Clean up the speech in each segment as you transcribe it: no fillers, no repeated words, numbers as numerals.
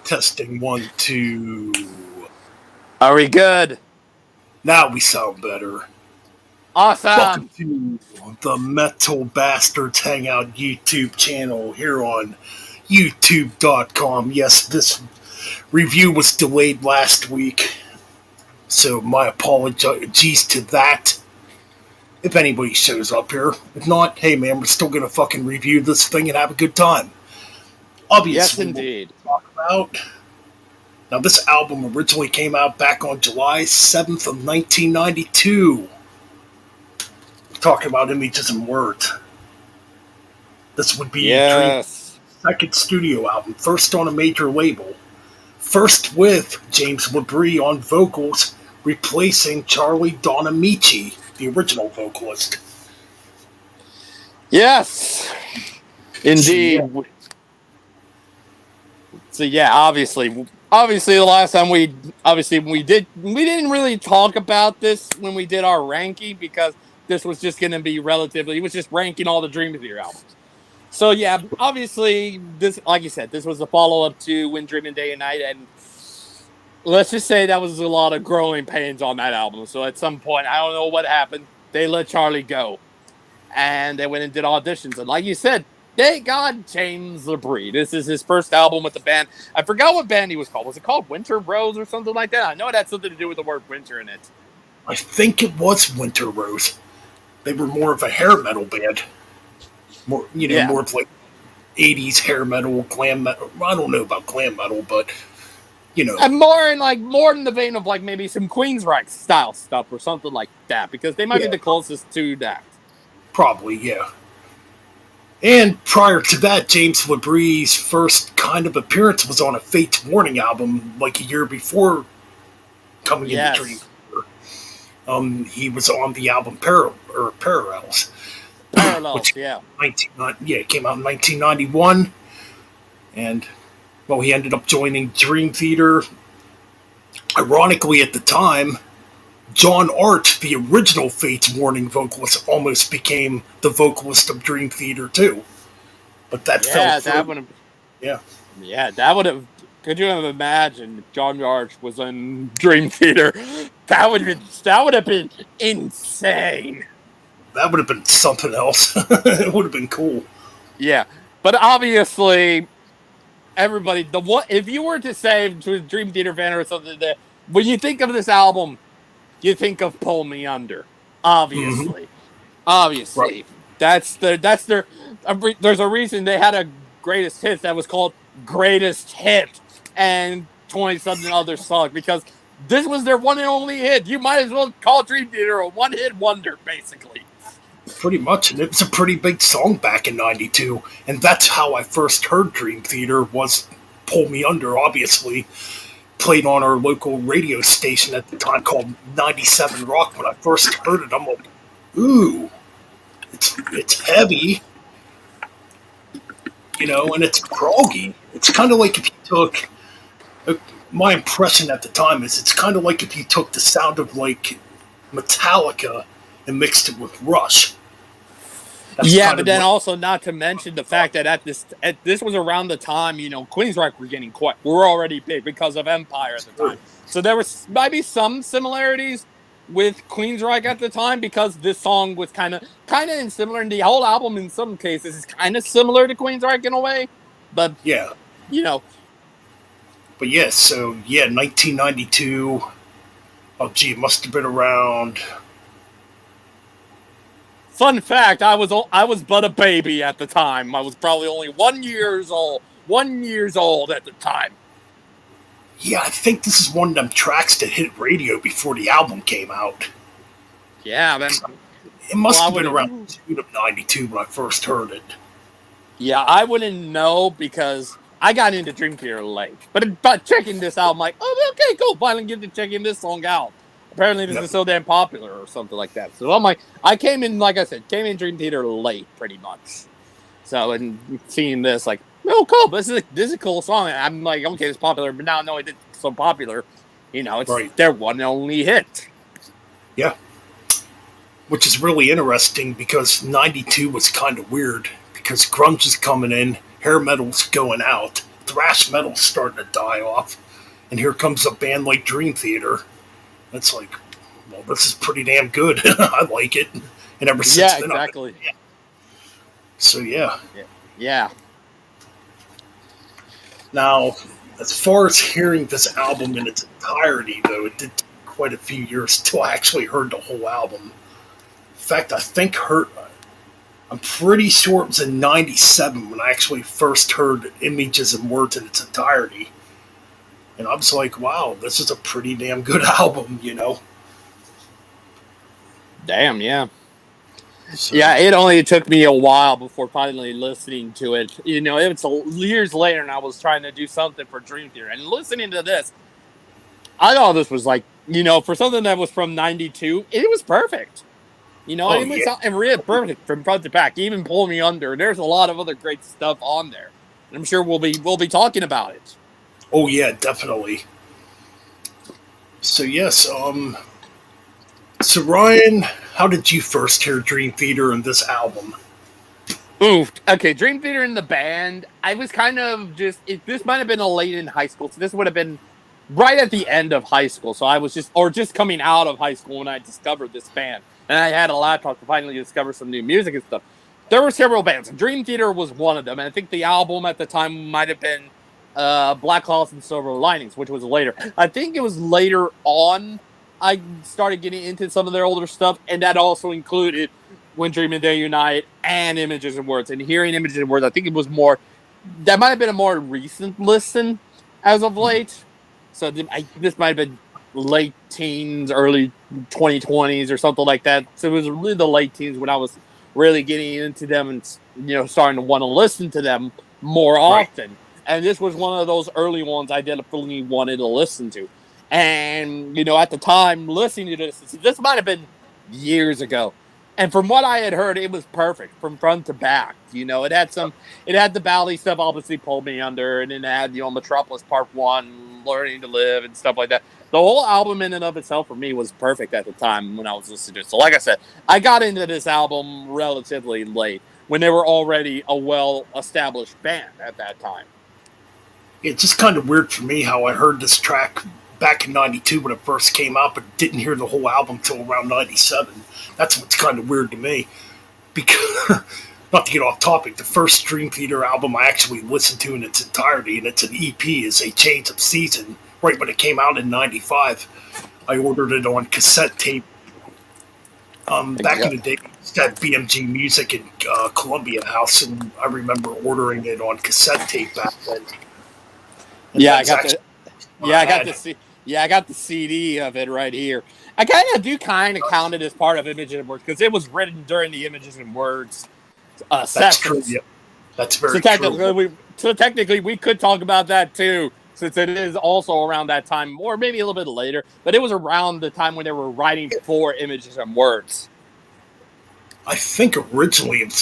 Testing 1, 2. Are we good? Now we sound better. Awesome. Welcome to the Metal Bastards Hangout YouTube channel here on YouTube.com. Yes, this review was delayed last week, so my apologies to that. If anybody shows up here. If not, hey man, we're still gonna fucking review this thing and have a good time. Obviously, yes, indeed. We'll talk about. Now, this album originally came out back on July 7th of 1992. We're talking about Images and Words. This would be Dream's second studio album, first on a major label. First with James Labrae on vocals, replacing Charlie Donamici, the original vocalist. Yes, indeed. So yeah, obviously, the last time we didn't really talk about this when we did our ranking because this was just going to be it was just ranking all the Dream Theater albums. So yeah, obviously this, like you said, this was a follow up to When Dreaming Day and Night, and let's just say that was a lot of growing pains on that album. So at some point, I don't know what happened, they let Charlie go, and they went and did auditions, and like you said, thank God James Labrae. This is his first album with the band. I forgot what band he was called. Was it called Winter Rose or something like that? I know it had something to do with the word winter in it. I think it was Winter Rose. They were more of a hair metal band. More of like 80s hair metal, glam metal. I don't know about glam metal, but and more in the vein of like maybe some Queensryche style stuff or something like that, because they might be the closest to that. Probably, yeah. And prior to that, James Labrae's first kind of appearance was on a Fates Warning album, like a year before coming into Dream Theater. He was on the album Parallels. Parallels, it came out in 1991. And, well, he ended up joining Dream Theater. Ironically, at the time, John Art, the original Fates Warning vocalist, almost became the vocalist of Dream Theater too. But that fell through. That would have. Could you have imagined if John Art was in Dream Theater? That would have been insane. That would have been something else. It would have been cool. Yeah, but obviously, everybody. If you were to say to a Dream Theater fan or something, that when you think of this album, you think of Pull Me Under, obviously. Mm-hmm. Obviously. Right. That's their there's a reason they had a greatest hits that was called Greatest Hit and 20-something other songs, because this was their one and only hit. You might as well call Dream Theater a one-hit wonder, basically. Pretty much, and it was a pretty big song back in 92, and that's how I first heard Dream Theater, was Pull Me Under, obviously. Played on our local radio station at the time called 97 Rock. When I first heard it, I'm like, ooh, it's heavy, and it's proggy. It's kind of like if you took, my impression at the time is it's kind of like if you took the sound of like Metallica and mixed it with Rush. But then also not to mention the fact that this was around the time, Queensryche were already big because of Empire at the time. So there was maybe some similarities with Queensryche at the time, because this song was kind of similar, and the whole album in some cases is kind of similar to Queensryche in a way. But yeah, But yeah, 1992. Oh gee, it must have been around. Fun fact, I was but a baby at the time. I was probably only 1 year old. 1 year old at the time. Yeah, I think this is one of them tracks that hit radio before the album came out. Yeah, man. It must have been around June of 92 when I first heard it. Yeah, I wouldn't know because I got into Dream Theater late. But checking this out, I'm like, oh, okay, cool. Finally get to checking this song out. Apparently this is so damn popular or something like that. So I'm like, I came in Dream Theater late, pretty much. So, and seeing this, like, oh, cool, this is a cool song. And I'm like, okay, it's popular, but now I know it's so popular. It's their one and only hit. Yeah. Which is really interesting because 92 was kind of weird because grunge is coming in, hair metal's going out. The thrash metal starting to die off, and here comes a band like Dream Theater. It's like, well, this is pretty damn good. I like it, and ever since then, exactly. So yeah. Yeah. Now, as far as hearing this album in its entirety, though, it did take quite a few years till I actually heard the whole album. In fact, I'm pretty sure it was in '97 when I actually first heard Images and Words in its entirety. And I was like, wow, this is a pretty damn good album, you know? Damn, yeah. So, yeah, it only took me a while before finally listening to it. You know, it was years later, and I was trying to do something for Dream Theater. And listening to this, I thought this was like, you know, for something that was from '92, it was perfect. You know, it was really perfect from front to back. Even Pull Me Under. There's a lot of other great stuff on there. And I'm sure we'll be talking about it. Oh yeah, definitely. So yes, so Ryan, how did you first hear Dream Theater and this album? Ooh, okay, Dream Theater and the band. I was kind of this might have been a late in high school, so this would have been right at the end of high school. So I was just coming out of high school when I discovered this band. And I had a laptop to finally discover some new music and stuff. There were several bands. Dream Theater was one of them, and I think the album at the time might have been Black Clouds and Silver Linings, which was later. I think it was later on I started getting into some of their older stuff, and that also included When Dreaming Day Unite and Images and Words. And hearing Images and Words, I think it was that might have been a more recent listen as of late. So this might have been late teens, early 2020s or something like that. So it was really the late teens when I was really getting into them and, you know, starting to want to listen to them more often. Right. And this was one of those early ones I definitely wanted to listen to. And, you know, at the time, listening to this might have been years ago. And from what I had heard, it was perfect from front to back. You know, it had the ballady stuff, obviously Pulled Me Under, and then it had, you know, Metropolis Part 1, Learning to Live, and stuff like that. The whole album in and of itself for me was perfect at the time when I was listening to it. So like I said, I got into this album relatively late when they were already a well-established band at that time. It's just kind of weird for me how I heard this track back in '92 when it first came out, but didn't hear the whole album till around '97. That's what's kind of weird to me. Because, not to get off topic, the first Dream Theater album I actually listened to in its entirety, and it's an EP, is A Change of Season. Right when it came out in '95, I ordered it on cassette tape. Back in the day, we had BMG Music in Columbia House, and I remember ordering it on cassette tape back then. And I got the CD of it right here. I kind of count it as part of Images and Words because it was written during the Images and Words That's sessions. true. Yeah. That's very true. So technically, we could talk about that too, since it is also around that time, or maybe a little bit later. But it was around the time when they were writing for Images and Words. I think originally it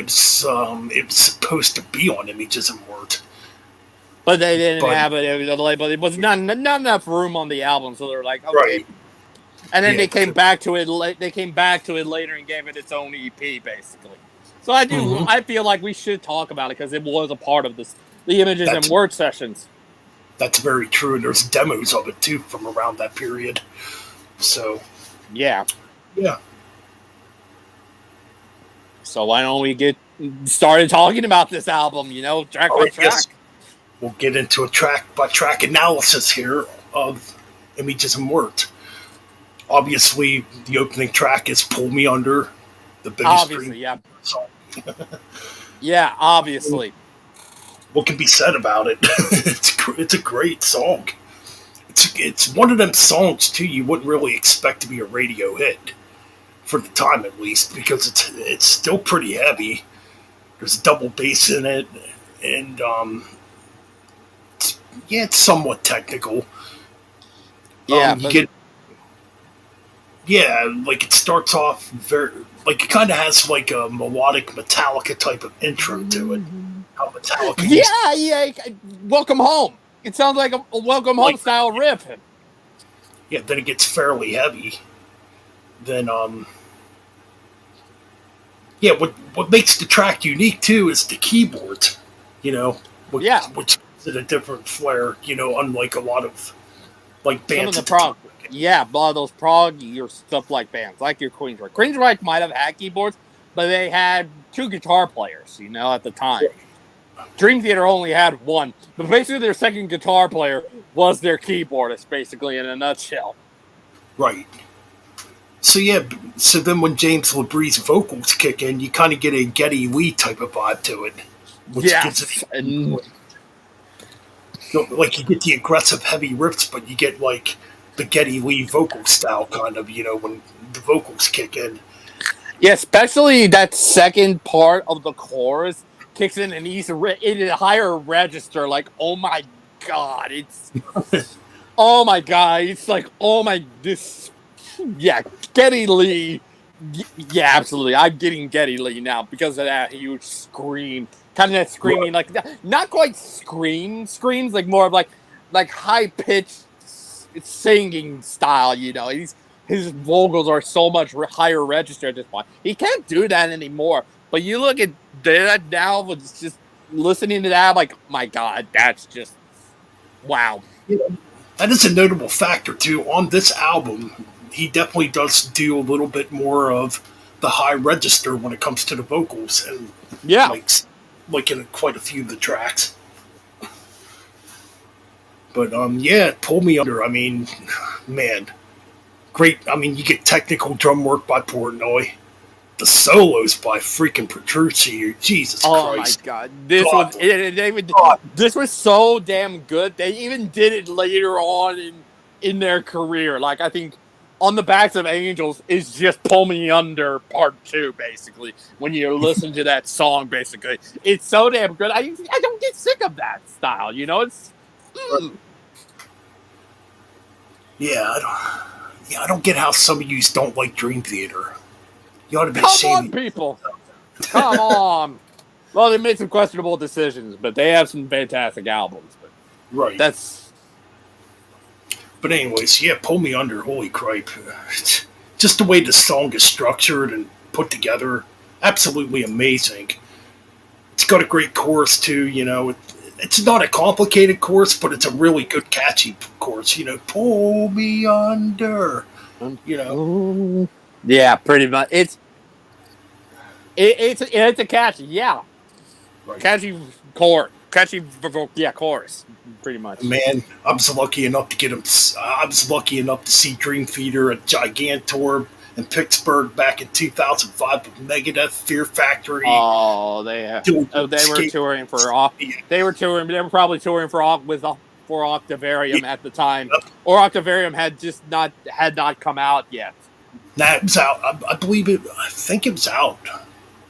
was supposed to be on Images and Words. But they didn't have it. But it was not enough room on the album, so they were like, okay. Right. And then they came back to it. They came back to it later and gave it its own EP, basically. So I do. Mm-hmm. I feel like we should talk about it because it was a part of the Images and Words sessions. That's very true, and there's demos of it too from around that period. So. Yeah. Yeah. So why don't we get started talking about this album? You know, track by track. Yes. We'll get into a track-by-track analysis here of Images and Words. Obviously, the opening track is "Pull Me Under," the biggest song. Yeah, obviously. What can be said about it? It's a great song. It's one of them songs too you wouldn't really expect to be a radio hit for the time, at least, because it's still pretty heavy. There's double bass in it, and it's somewhat technical. Yeah, like it starts off very, like it kind of has like a melodic Metallica type of intro to it. How Metallica? Yeah. Welcome Home. It sounds like a Welcome Home style riff. Yeah, then it gets fairly heavy. Then what makes the track unique too is the keyboard. You know, which gives it a different flair, unlike a lot of like Some bands of the at the time. prog, yeah, a lot of those prog or stuff like bands, like your Queensryche. Queensryche might have had keyboards, but they had 2 guitar players, at the time. Dream Theater only had 1, but basically their second guitar player was their keyboardist, basically, in a nutshell. Right. So then when James Labrae's vocals kick in, you kind of get a Geddy Lee type of vibe to it. Which gives it like you get the aggressive heavy riffs, but you get like the Geddy Lee vocal style kind of, when the vocals kick in. Yeah, especially that second part of the chorus kicks in and he's in a higher register. Like, oh my God, it's oh my God, it's like, oh my, Geddy Lee. Yeah, absolutely. I'm getting Geddy Lee now because of that huge scream. Kind of that screaming, like not quite screams, like more of like high pitched singing style. His vocals are so much higher register at this point. He can't do that anymore. But you look at that now with just listening to that, I'm like, my God, that's just wow. That is a notable factor too. On this album, he definitely does do a little bit more of the high register when it comes to the vocals, and like in quite a few of the tracks. But Pull Me Under. I mean, man, great. I mean, you get technical drum work by Portnoy, the solos by freaking Petrucci. Jesus Christ! Oh my God, this was so damn good. They even did it later on in their career. Like, I think On the Backs of Angels is just Pull Me Under Part 2, basically. When you listen to that song, basically, it's so damn good. I don't get sick of that style. It's. I don't get how some of you don't like Dream Theater. You ought to be ashamed. Come on, people. Come on. Well, they made some questionable decisions, but they have some fantastic albums. But right. But anyways, Pull Me Under, holy cripe. Just the way the song is structured and put together, absolutely amazing. It's got a great chorus too, it's not a complicated chorus, but it's a really good catchy chorus, pull me under, Yeah, pretty much. It's a catchy, right. Catchy chorus, chorus, pretty much. Man, I was lucky enough to see Dream Theater at Gigantor in Pittsburgh back in 2005 with Megadeth, Fear Factory. Oh, they were touring for They were probably touring for Octavarium at the time, or Octavarium had not come out yet. That was out. I think it was out,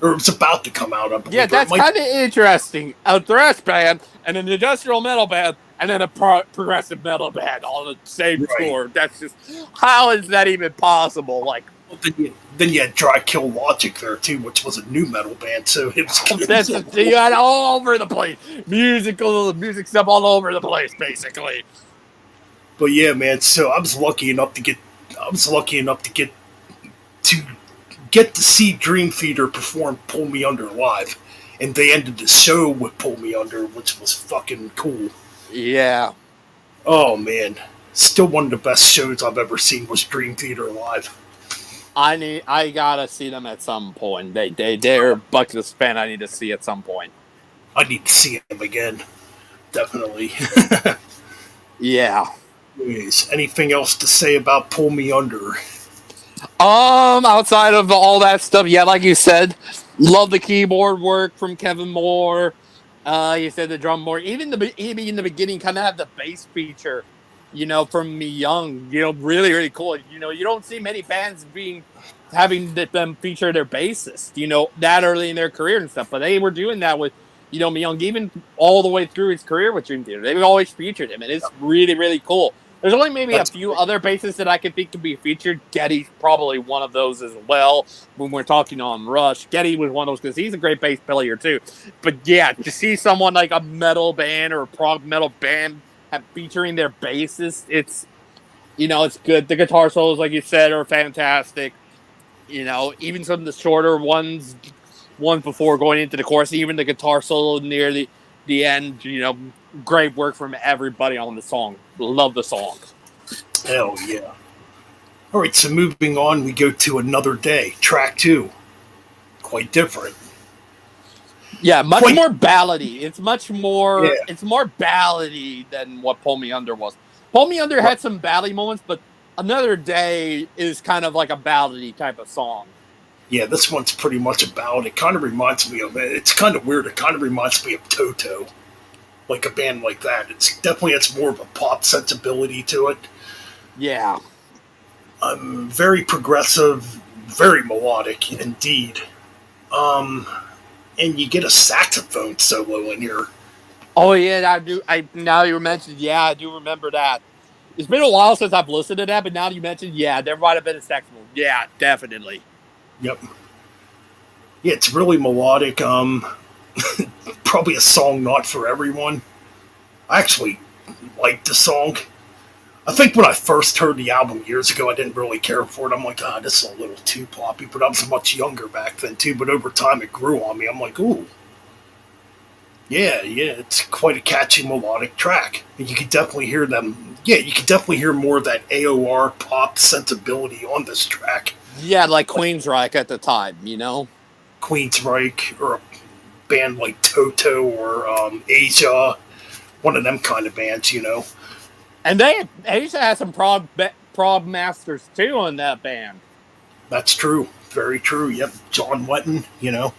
or it was about to come out. I believe. Yeah, that's kind of interesting. A thrash band and an industrial metal band and then a progressive metal band on the same tour. That's just, how is that even possible? Like, then you had Dry Kill Logic there too, which was a new metal band. So it was you had all over the place, music stuff all over the place, basically. But yeah, man. So I was lucky enough to get to see Dream Theater perform Pull Me Under live, and they ended the show with Pull Me Under, which was fucking cool. Yeah. Oh man, still one of the best shows I've ever seen was Dream Theater live. I gotta see them at some point. They're a Bucks fan I need to see at some point. I need to see them again. Definitely. Yeah. Anyways, anything else to say about Pull Me Under? Outside of all that stuff, like you said, love the keyboard work from Kevin Moore. You said the drum more, even in the beginning, kind of have the bass feature, from Me Young, really, really cool. You don't see many bands having them feature their bassist, that early in their career and stuff, but they were doing that with, Me Young, even all the way through his career with Dream Theater. They've always featured him, and it's really, really cool. There's only maybe a few other bassists that I can think could be featured. Geddy's probably one of those as well. When we're talking on Rush, Geddy was one of those because he's a great bass player too. But yeah, to see someone like a metal band or a prog metal band featuring their bassist, it's good. The guitar solos, like you said, are fantastic. Even some of the shorter ones before going into the chorus, even the guitar solo near the end, great work from everybody on the song. Love the song. Hell yeah. All right, so moving on, we go to Another Day, track 2. Quite different. Yeah, much Quite, more ballady. It's yeah, more ballady than what Pull Me Under was. Pull Me Under had some ballady moments, but Another Day is kind of like a ballady type of song. yeah, this one's pretty much a ballad. It kind of reminds me of, it's kind of weird, it kind of reminds me of Toto, like a band like that. It's definitely has more of a pop sensibility to it. Yeah. Very progressive, very melodic indeed. Um, and you get a saxophone solo in here. Oh yeah, I do. I now you mentioned, yeah, I do remember that. It's been a while since I've listened to that, but now you mentioned, yeah, there might have been a saxophone. Yeah, definitely. Yep. Yeah, it's really melodic. Probably a song not for everyone. I actually liked the song. I think when I first heard the album years ago, I didn't really care for it. I'm like, this is a little too poppy, but I was much younger back then too. But over time, it grew on me. I'm like, ooh, yeah, it's quite a catchy melodic track. And you can definitely hear them. Yeah, you can definitely hear more of that AOR pop sensibility on this track. Yeah, like Queensryche at the time, you know? Queensryche or a band like Toto or Asia, one of them kind of bands, you know. And they used to have some prog masters too in that band. That's true. Very true. Yep. John Wetton, you know,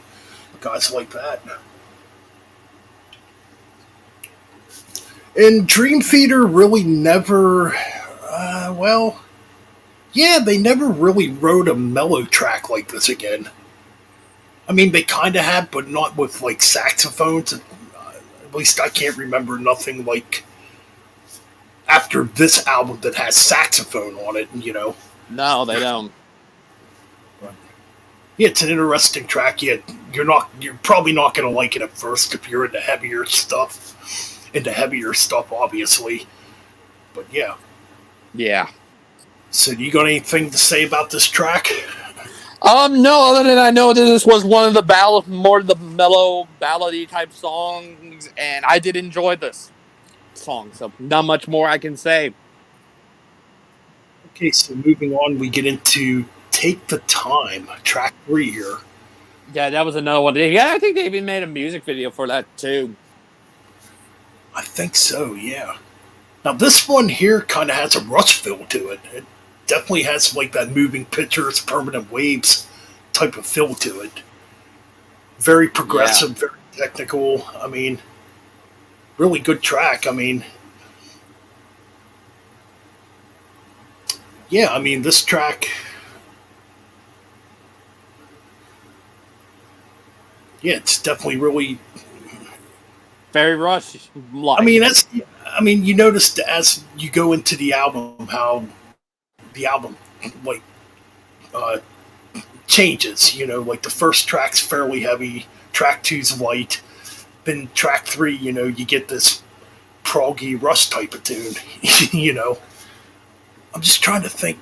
guys like that. And Dream Theater really never, well, yeah, they never really wrote a mellow track like this again. I mean, they kind of had, but not with like saxophones. At least I can't remember nothing like after this album that has saxophone on it, you know. No, they don't. Yeah, it's an interesting track. Yeah, you're probably not going to like it at first if you're into heavier stuff. Obviously. But yeah. Yeah. So, do you got anything to say about this track? No, other than I know that this was one of the more of the mellow ballady type songs, and I did enjoy this song, so not much more I can say. Okay, so moving on, we get into Take the Time, track 3 here. Yeah, that was another one. Yeah, I think they even made a music video for that too. I think so, yeah. Now, this one here kind of has a Rush feel to it. It definitely has like that moving pictures, permanent waves type of feel to it. Very progressive, very technical. I mean, really good track. I mean, yeah, I mean, this track, yeah, it's definitely really very Rush. I mean, you notice as you go into the album how the album like uh, changes. You know, like the first track's fairly heavy, track two's light, then track 3, you know, you get this proggy Rush type of tune. You know, I'm just trying to think.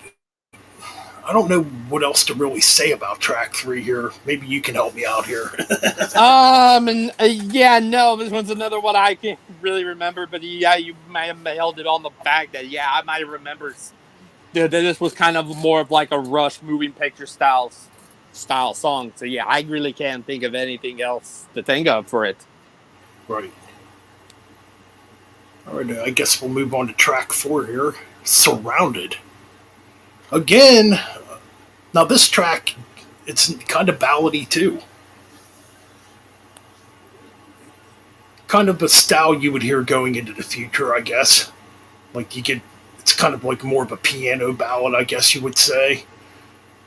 I don't know what else to really say about track 3 here. Maybe you can help me out here. Yeah, no, this one's another one I can't really remember, but yeah, you might have held it on the fact that, yeah, I might have remembered that this was kind of more of like a Rush moving picture style song. So yeah, I really can't think of anything else to think of for it. Right. All right, I guess we'll move on to track 4 here. Surrounded. Again, now this track, it's kind of ballady too. Kind of a style you would hear going into the future, I guess. Like it's kind of like more of a piano ballad, I guess you would say.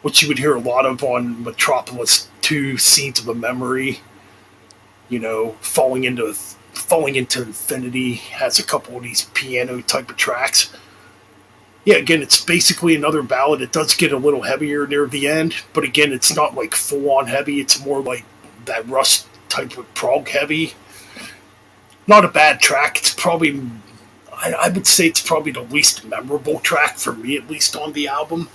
Which you would hear a lot of on Metropolis 2, Scenes of a Memory. You know, Falling into Infinity has a couple of these piano type of tracks. Yeah, again, it's basically another ballad. It does get a little heavier near the end, but again, it's not like full-on heavy. It's more like that Rush type of prog heavy. Not a bad track. It's probably, I would say it's probably the least memorable track for me, at least on the album.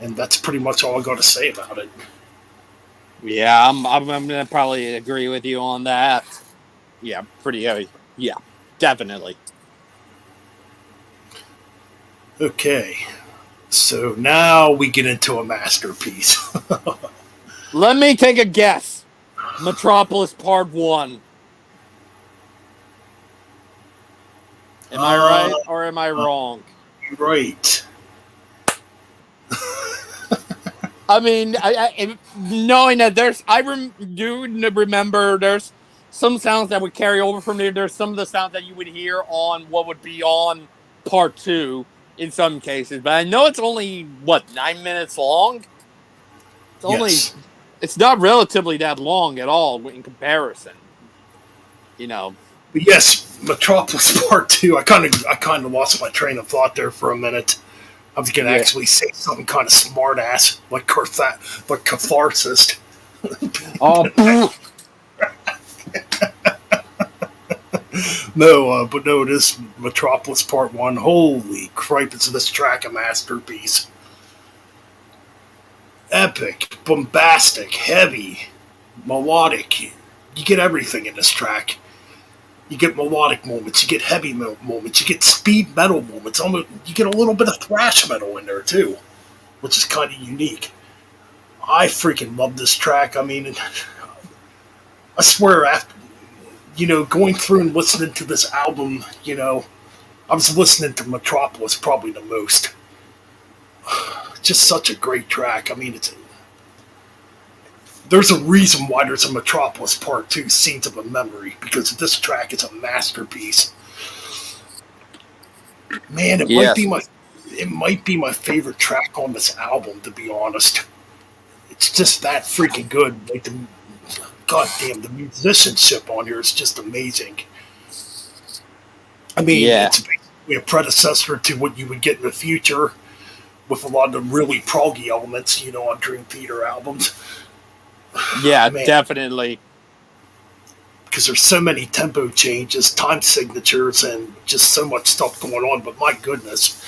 And that's pretty much all I got to say about it. Yeah, I'm gonna probably agree with you on that. Yeah, pretty heavy. Yeah, definitely. Okay, so now we get into a masterpiece. Let me take a guess. Metropolis Part 1. Am I uh, right or am I wrong? right. I mean, knowing that do remember there's some sounds that would carry over from there. There's some of the sounds that you would hear on what would be on Part 2 in some cases. But I know it's only, 9 minutes long? Yes. It's not relatively that long at all in comparison. You know, But yes, Metropolis Part Two. I kind of lost my train of thought there for a minute. I was gonna yeah. actually say something kind of smart ass, like catharsis. Oh, No, but no, this Metropolis Part One. Holy cripe! Is this track a masterpiece? Epic, bombastic, heavy, melodic. You get everything in this track. You get melodic moments, you get heavy moments, you get speed metal moments. Almost, you get a little bit of thrash metal in there too, which is kind of unique. I freaking love this track. I mean, I swear, after going through and listening to this album, I was listening to Metropolis probably the most. Just such a great track. I mean, there's a reason why there's a Metropolis Part 2 Scenes of a Memory, because this track is a masterpiece. Man, yes. it might be my favorite track on this album, to be honest. It's just that freaking good. Like goddamn, the musicianship on here is just amazing. I mean, Yeah. it's basically a predecessor to what you would get in the future with a lot of the really proggy elements, on Dream Theater albums. Yeah, Man, definitely. because there's so many tempo changes, time signatures, and just so much stuff going on. But my goodness,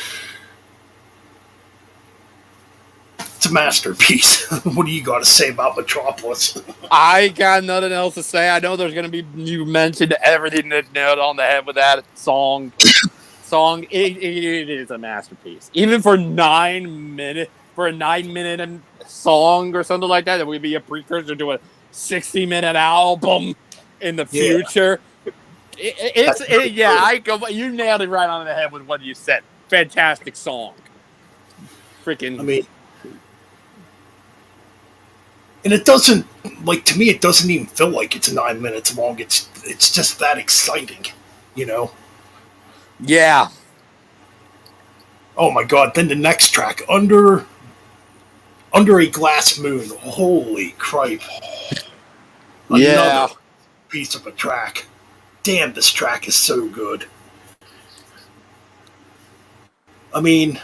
it's a masterpiece. What do you got to say about Metropolis? I got nothing else to say. I know there's going to be, you mentioned everything that nailed on the head with that song. It is a masterpiece. Even for 9 minutes, for a 9-minute song or something like that, it would be a precursor to a 60-minute album in the future. You nailed it right on the head with what you said. Fantastic song. Freaking. I mean, and it doesn't, like, to me, it doesn't even feel like it's 9 minutes long. It's just that exciting, Yeah. Oh my god! Then the next track, under a glass moon. Holy cripe! Yeah. Another piece of a track. Damn, this track is so good. I mean,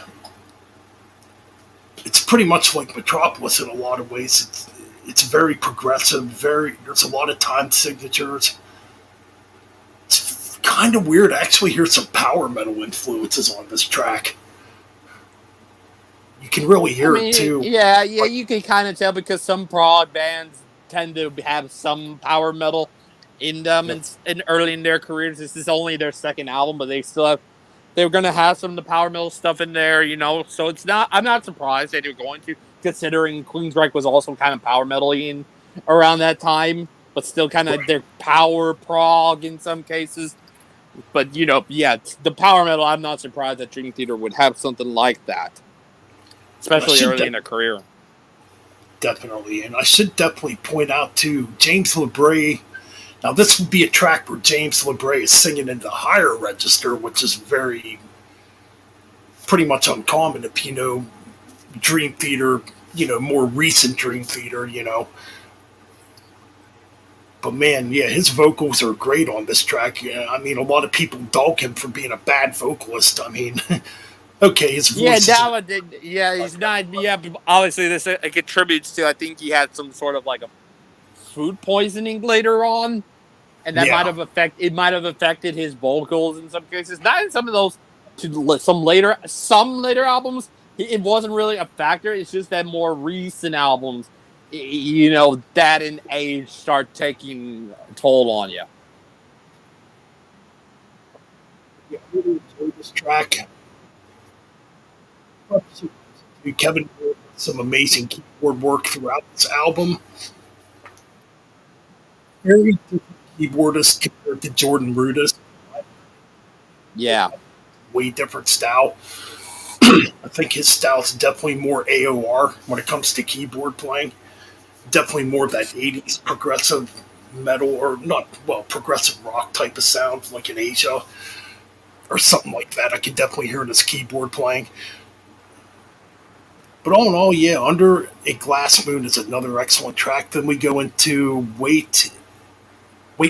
it's pretty much like Metropolis in a lot of ways. It's very progressive. There's a lot of time signatures. It's kind of weird. I actually hear some power metal influences on this track. You can really hear it too. Yeah, you can kind of tell because some prog bands tend to have some power metal in them and early in their careers. This is only their second album, but they're going to have some of the power metal stuff in there, So I'm not surprised that they're going to, considering Queensryche was also kind of power metal-y in around that time, but still kind of their power prog in some cases. But the power metal, I'm not surprised that Dream Theater would have something like that. Especially early in their career. Definitely. And I should definitely point out, too, James Labrae. Now, this would be a track where James Labrae is singing in the higher register, which is pretty much uncommon if Dream Theater, more recent Dream Theater, But man, yeah, his vocals are great on this track. Yeah, I mean, a lot of people dog him for being a bad vocalist. I mean... Okay, his voice. He's not. Yeah, but obviously this contributes to. I think he had some sort of like a food poisoning later on, and that might have affected his vocals in some cases. Not in some of those. Some later albums, it wasn't really a factor. It's just that more recent albums, that and age start taking a toll on you. Yeah, I really enjoyed this track. Kevin did some amazing keyboard work throughout this album. Very different keyboardist compared to Jordan Rudess. Yeah. Way different style. I think his style is definitely more AOR when it comes to keyboard playing. Definitely more of that 80s progressive metal, or not, well, progressive rock type of sound, like in Asia or something like that. I can definitely hear this keyboard playing. But all in all, yeah, Under a Glass Moon is another excellent track. Then we go into Wait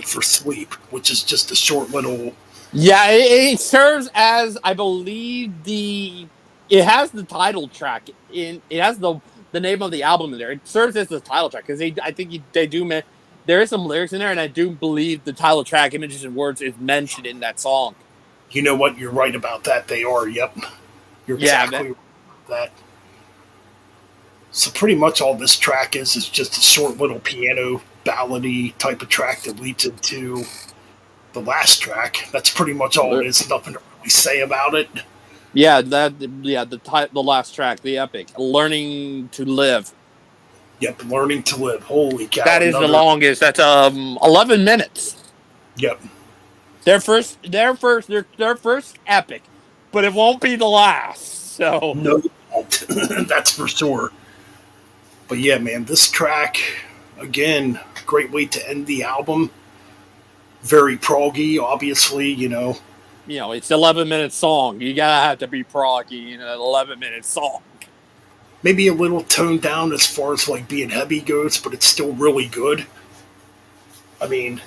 for Sleep, which is just a short little. Yeah, it serves as, I believe, it has the title track in. It has the name of the album in there. It serves as the title track because I think they do. There is some lyrics in there, and I do believe the title track, Images and Words, is mentioned in that song. You know what? You're right about that. They are. Yep. You're exactly right about that. So pretty much all this track is just a short little piano ballady type of track that leads into the last track. That's pretty much all it is. Nothing to really say about it. Yeah, the last track, the epic, Learning to Live. Yep, Learning to Live. Holy cow! That is the longest. That's 11 minutes. Yep. Their first epic, but it won't be the last. So no, it won't. That's for sure. But yeah, man, this track again, great way to end the album. Very proggy, obviously. It's 11-minute song. You gotta have to be proggy in an 11-minute song. Maybe a little toned down as far as like being heavy goes, but it's still really good. I mean,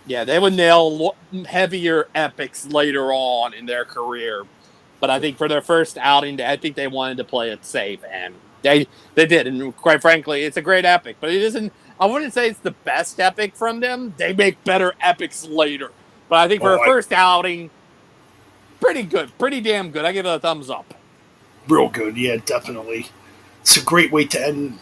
yeah, they would nail heavier epics later on in their career, but I think for their first outing, I think they wanted to play it safe, and they did. And quite frankly, it's a great epic, but it isn't. I wouldn't say it's the best epic from them. They make better epics later, but I think for a first outing, pretty good, pretty damn good. I give it a thumbs up. Real good, yeah, definitely. It's a great way to end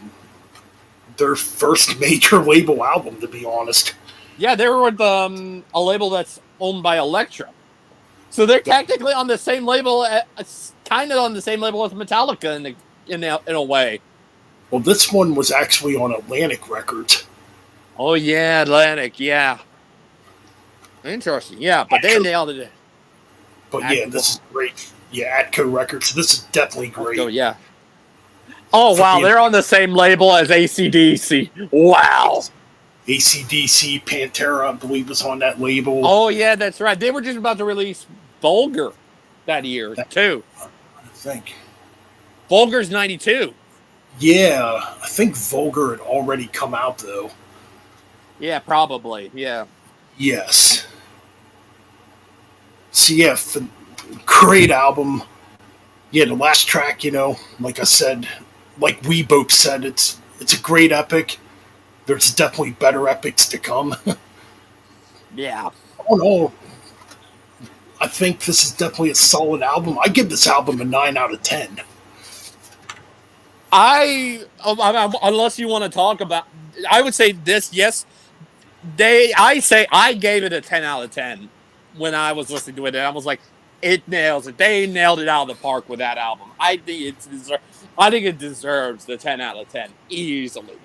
their first major label album, to be honest. Yeah, they were with a label that's owned by Elektra. So they're technically on the same label, kind of on the same label as Metallica in a way. Well, this one was actually on Atlantic Records. Oh, yeah, Atlantic, yeah. Interesting, yeah, but they nailed it. But yeah, this is great. Yeah, ATCO Records. This is definitely great. Oh, yeah. Oh, wow, they're on the same label as ACDC. Wow. ACDC, Pantera, I believe, was on that label. Oh, yeah, that's right. They were just about to release Vulgar that year, too. I think. Vulgar's 92. Yeah, I think Vulgar had already come out, though. Yeah, probably, yeah. Yes. So, yeah, great album. Yeah, the last track, like I said, like we both said, it's a great epic. There's definitely better epics to come. Yeah. Oh no. I think this is definitely a solid album. I give this album a 9 out of 10. Unless you want to talk about, I would say this, yes. I gave it a 10 out of 10 when I was listening to it. And I was like, it nails it. They nailed it out of the park with that album. I think it deserves the 10 out of 10 easily.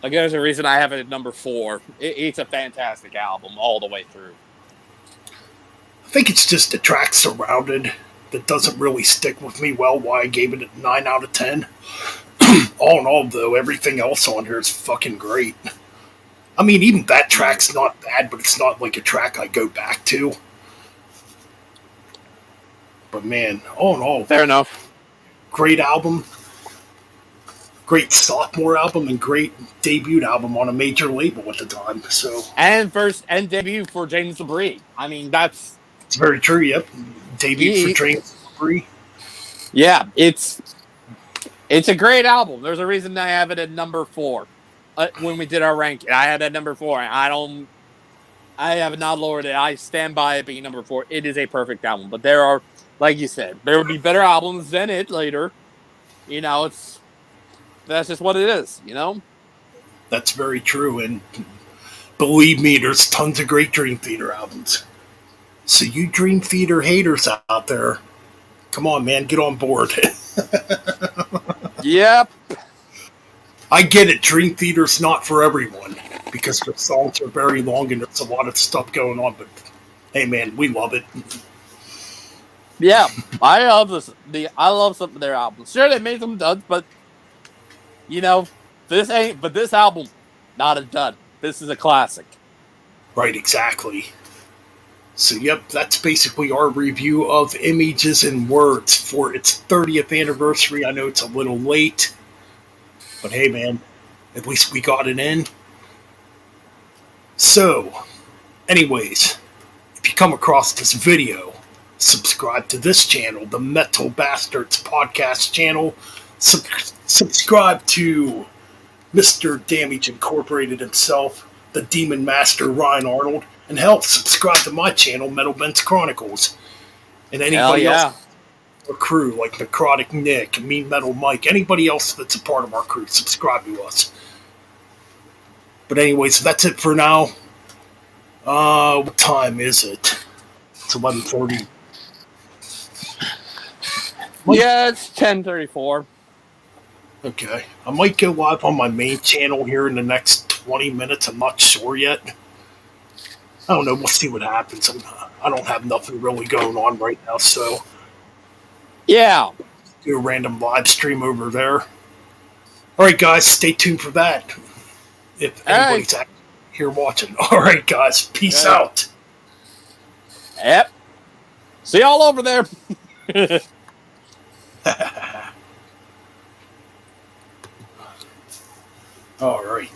Like, there's a reason I have it at number 4. It's a fantastic album all the way through. I think it's just the track Surrounded that doesn't really stick with me well, why I gave it a 9 out of 10. All in all, though, everything else on here is fucking great. I mean, even that track's not bad, but it's not like a track I go back to. But man, all in all, fair enough. Great album. Great sophomore album and great debut album on a major label at the time. So and debut for James Labrae. I mean, it's very true. Yep, debut for James Labrae. Yeah, it's a great album. There's a reason I have it at number 4. When we did our ranking, I had it at number 4. I have not lowered it. I stand by it being number 4. It is a perfect album. But there are, like you said, there would be better albums than it later. That's just what it is, you know? That's very true, and believe me, there's tons of great Dream Theater albums. So you Dream Theater haters out there, come on, man, get on board. Yep. I get it, Dream Theater's not for everyone because the songs are very long and there's a lot of stuff going on, but hey, man, we love it. Yeah. I love some of their albums. Sure, they made some duds, but you know, this album, not a dud. This is a classic. Right, exactly. So, yep, that's basically our review of Images and Words for its 30th anniversary. I know it's a little late, but hey, man, at least we got it in. So, anyways, if you come across this video, subscribe to this channel, the Metal Bastards Podcast channel. Subscribe to Mr. Damage Incorporated himself, the Demon Master Ryan Arnold, and hell, subscribe to my channel, Metal Ben's Chronicles. And anybody else, our crew, like Necrotic Nick, Mean Metal Mike, anybody else that's a part of our crew, subscribe to us. But anyway, so that's it for now. What time is it? It's 11:30. Yeah, it's 10:34. Okay. I might go live on my main channel here in the next 20 minutes. I'm not sure yet. I don't know. We'll see what happens. I don't have nothing really going on right now, so yeah, do a random live stream over there. All right, guys, stay tuned for that. If anybody's here watching. All right, guys, peace out. Yep. See y'all over there. All right.